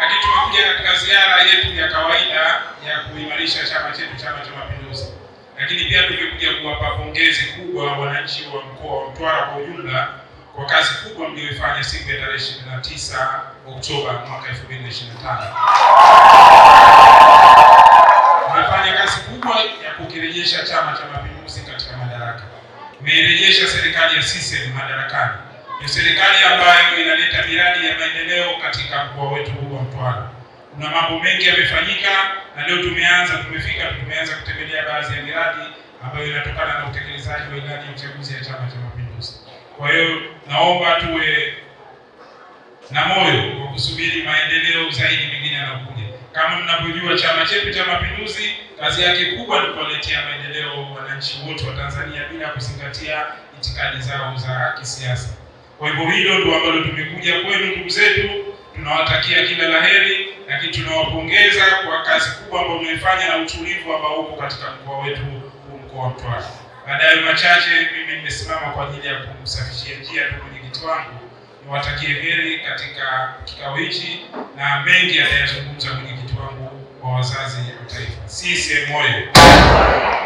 Lakini tumekuja katika ziara yetu ya kawaida ya kuimarisha chama chetu, Chama cha Mapinduzi. Lakini pia tumekuja kuwapa pongezi kubwa wananchi wa mkoa wa Mtwara kwa ujumla kwa kazi kubwa mlioifanya siku ya tarehe 29 Oktoba mwaka 2025. Mmefanya kazi kubwa ya kukirejesha Chama cha Mapinduzi katika madaraka. Mmeirejesha serikali ya CCM madarakani. Ni serikali ambayo inaleta miradi ya maendeleo katika mkoa wetu huu wa Mtwara. Kuna mambo mengi yamefanyika na leo tumeanza kutembelea baadhi ya miradi ambayo inatokana na utekelezaji wa ilani ya uchaguzi ya Chama cha Mapinduzi. Kwa hiyo naomba tuwe na moyo wa kusubiri maendeleo zaidi mengine yanayokuja. Kama mnavyojua, chama chetu cha Mapinduzi kazi yake kubwa ni kuwaletea maendeleo wananchi wote wa Tanzania bila kuzingatia itikadi zao za kisiasa. Kwa hivyo hilo ndio ambalo tumekuja kwenu ndugu zetu. Tunawatakia kila laheri, lakini tunawapongeza kwa kazi kubwa ambayo mnaifanya na utulivu ambao uko katika mkoa wetu huu, mkoa wa Mtwara. Baadaye machache mimi nimesimama kwa ajili ya kumsafishia njia tu mwenyekiti wangu. Niwatakie heri katika kikao hichi na mengi atayazungumza mwenyekiti wangu wa wazazi wa taifa. CCM oyee!